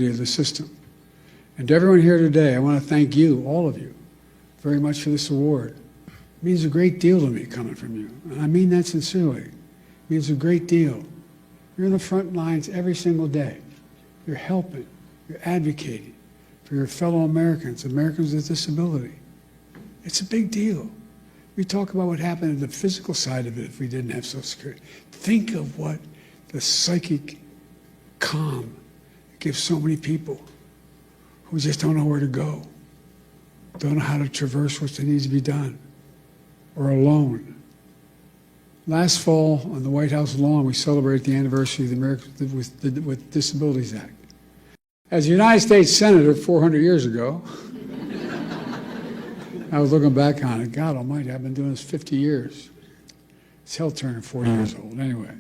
of the system. And to everyone here today, I want to thank you, all of you, very much for this award. It means a great deal to me coming from you, and I mean that sincerely. It means a great deal. You're in the front lines every single day. You're helping, you're advocating for your fellow Americans, Americans with disability. It's a big deal. We talk about what happened in the physical side of it if we didn't have Social Security. Think of what the psychic calm gives so many people who just don't know where to go, don't know how to traverse what needs to be done, or alone. Last fall, on the White House lawn, we celebrated the anniversary of the Americans with Disabilities Act. As a United States Senator 400 years ago, I was looking back on it. God almighty, I've been doing this 50 years. It's hell turning 40 years old, anyway.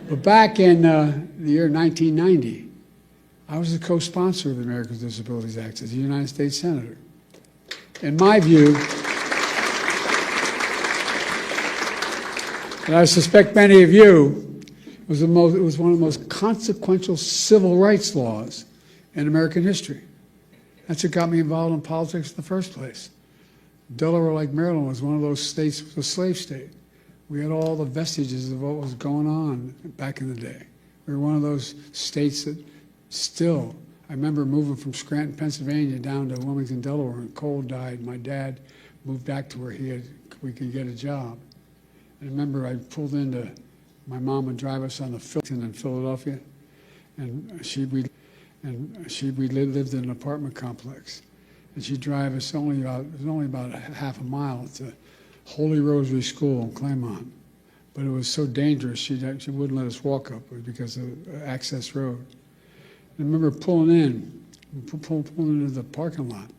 But back in the year 1990, I was the co-sponsor of the Americans with Disabilities Act as a United States Senator. In my view, and I suspect many of you, it was one of the most consequential civil rights laws in American history. That's what got me involved in politics in the first place. Delaware, like Maryland, was one of those states, it was a slave state. We had all the vestiges of what was going on back in the day. We were one of those states that still, I remember moving from Scranton, Pennsylvania down to Wilmington, Delaware, and Cole died. My dad moved back to where we could get a job. I remember I pulled into, my mom would drive us on the Filton in Philadelphia, and we lived in an apartment complex. And she'd drive us it was only about half a mile to Holy Rosary School in Claremont. But it was so dangerous, she wouldn't let us walk up because of access road. I remember pulling into the parking lot.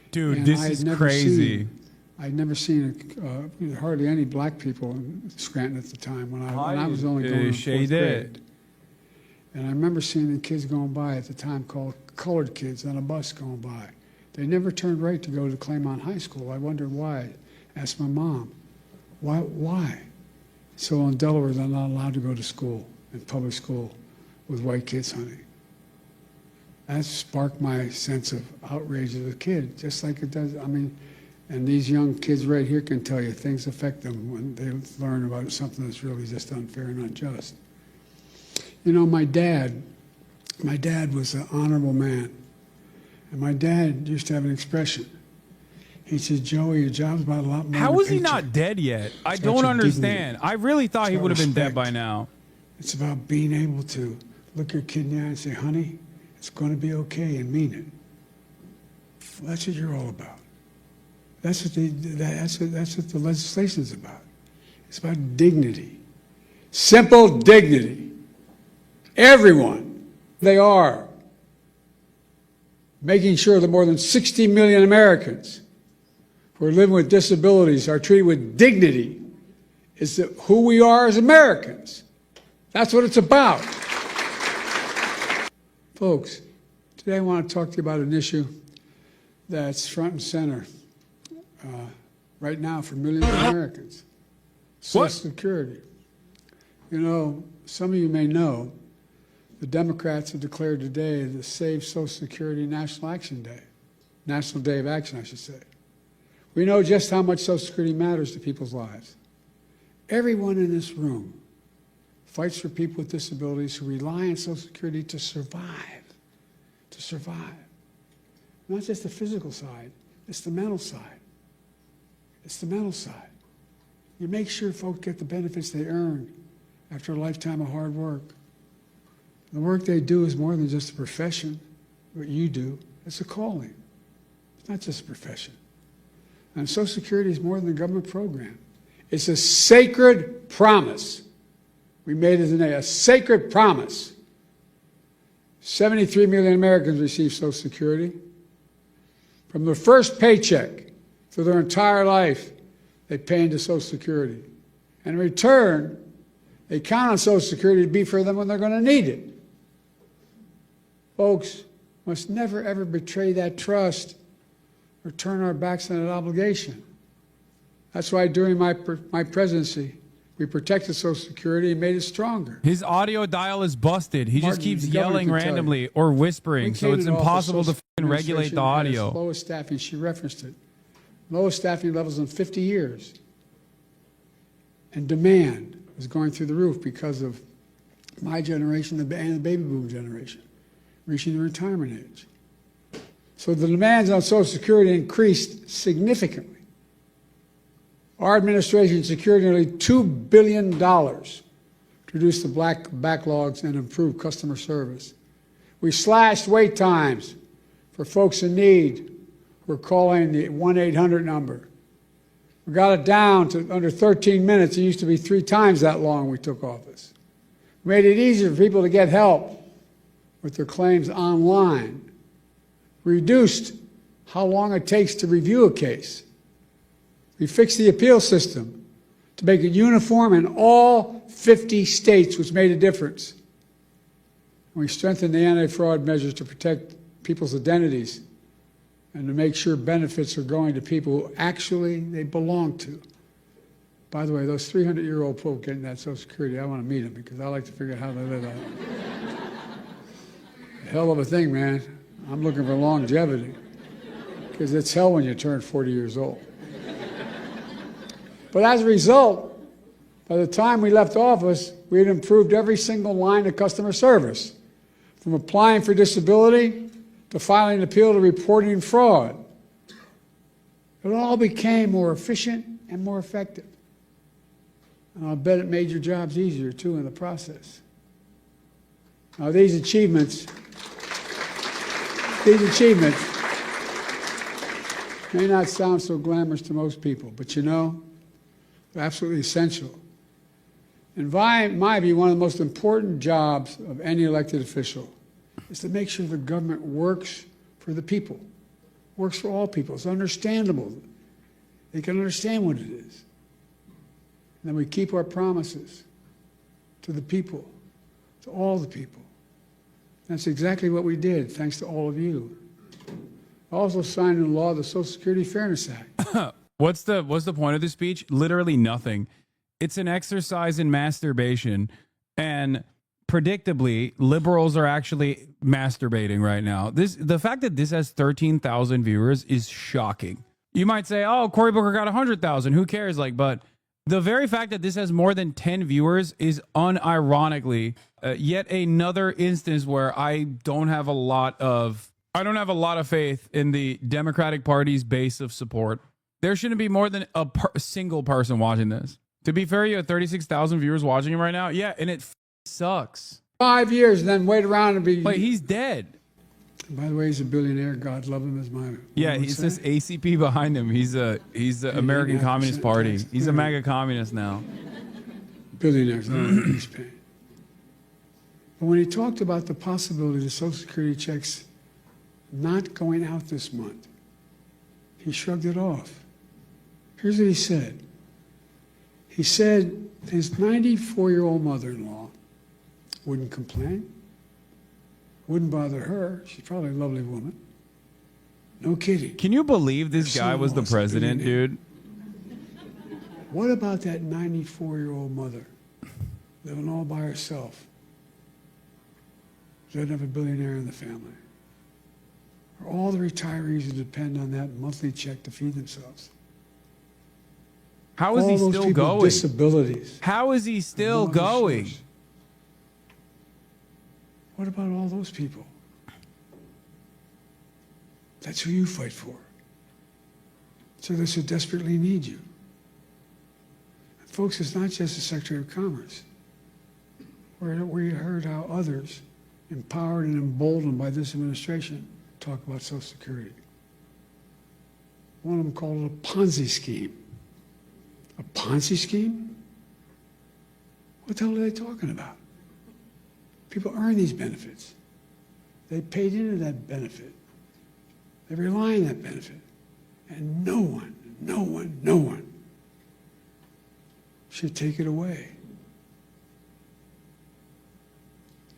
Dude, this is crazy. I'd never seen hardly any black people in Scranton at the time when I was only going in fourth grade. And I remember seeing the kids going by at the time called colored kids on a bus going by. They never turned right to go to Claremont High School. I wondered why. I asked my mom, why? So in Delaware, they're not allowed to go to school, in public school, with white kids, honey. That sparked my sense of outrage as a kid, just like it does, and these young kids right here can tell you things affect them when they learn about something that's really just unfair and unjust. You know, my dad was an honorable man. And my dad used to have an expression. He said, Joey, your job's about a lot more. How is he not dead yet? I don't understand. I really thought he would have been dead by now. It's about being able to look your kid in the eye and say, honey, it's going to be okay, and mean it. Well, that's what you're all about. That's what the legislation is about. It's about dignity. Simple dignity. Everyone, they are. Making sure that more than 60 million Americans who are living with disabilities are treated with dignity is who we are as Americans. That's what it's about. Folks, today I want to talk to you about an issue that's front and center right now for millions of Americans. Social Security. You know, some of you may know the Democrats have declared today the Save Social Security National Action Day. National Day of Action, I should say. We know just how much Social Security matters to people's lives. Everyone in this room fights for people with disabilities who rely on Social Security to survive. To survive. Not just the physical side, it's the mental side. It's the mental side. You make sure folks get the benefits they earn after a lifetime of hard work. The work they do is more than just a profession, what you do. It's a calling. It's not just a profession. And Social Security is more than a government program. It's a sacred promise. We made it today, a sacred promise. 73 million Americans receive Social Security. From their first paycheck through their entire life, they pay into Social Security. And in return, they count on Social Security to be for them when they're going to need it. Folks, must never, ever betray that trust or turn our backs on that obligation. That's why during my presidency, We protected Social Security and made it stronger. His audio dial is busted. He just Martin, keeps the governor yelling can tell you. randomly or whispering, so it's Came into office, impossible to Social fucking regulate the Administration had its audio. lowest staffing, she referenced it. Lowest staffing levels in 50 years. And demand was going through the roof because of my generation and the baby boom generation reaching the retirement age. So the demands on Social Security increased significantly. Our administration secured nearly $2 billion to reduce the backlogs and improve customer service. We slashed wait times for folks in need who are calling the 1-800 number. We got it down to under 13 minutes. It used to be 3 times that long when we took office. We made it easier for people to get help with their claims online. We reduced how long it takes to review a case. We fixed the appeal system to make it uniform in all 50 states, which made a difference. We strengthened the anti-fraud measures to protect people's identities and to make sure benefits are going to people who actually they belong to. By the way, those 300-year-old folk getting that Social Security, I want to meet them because I like to figure out how they live out. Hell of a thing, man. I'm looking for longevity because it's hell when you turn 40 years old. But as a result, by the time we left office, we had improved every single line of customer service, from applying for disability to filing an appeal to reporting fraud. It all became more efficient and more effective. And I'll bet it made your jobs easier, too, in the process. Now, these achievements may not sound so glamorous to most people, but you know, they're absolutely essential. In my view, one of the most important jobs of any elected official is to make sure the government works for the people, works for all people. It's understandable. They can understand what it is. And then we keep our promises to the people, to all the people. That's exactly what we did, thanks to all of you. I also signed into law the Social Security Fairness Act. What's the point of this speech? Literally nothing. It's an exercise in masturbation, and predictably, liberals are actually masturbating right now. The fact that this has 13,000 viewers is shocking. You might say, "Oh, Cory Booker got 100,000. Who cares?" But the very fact that this has more than 10 viewers is unironically yet another instance where I don't have a lot of faith in the Democratic Party's base of support. There shouldn't be more than a single person watching this. To be fair, you have 36,000 viewers watching it right now. Yeah, and it sucks. 5 years and then wait around and be... Like, he's dead. By the way, he's a billionaire. God love him as my... Yeah, it says ACP behind him. He's the American Communist Party. He's a MAGA communist now. Billionaires, no, he's paying. But when he talked about the possibility of the Social Security checks not going out this month, he shrugged it off. Here's what he said. He said his 94-year-old mother-in-law wouldn't complain, wouldn't bother her. She's probably a lovely woman. No kidding. Can you believe this guy was the president, dude? What about that 94-year-old mother living all by herself? Doesn't have a billionaire in the family. Or all the retirees who depend on that monthly check to feed themselves. How is he still going? Disabilities. How is he still going? What about all those people? That's who you fight for. So they so desperately need you. And folks, it's not just the Secretary of Commerce. We heard how others, empowered and emboldened by this administration, talk about Social Security. One of them called it a Ponzi scheme. A Ponzi scheme? What the hell are they talking about? People earn these benefits. They paid into that benefit. They rely on that benefit. And no one should take it away.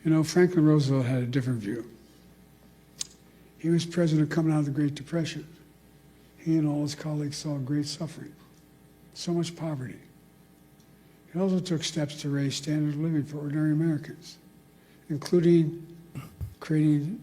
You know, Franklin Roosevelt had a different view. He was president coming out of the Great Depression. He and all his colleagues saw great suffering, so much poverty. It also took steps to raise standard of living for ordinary Americans, including creating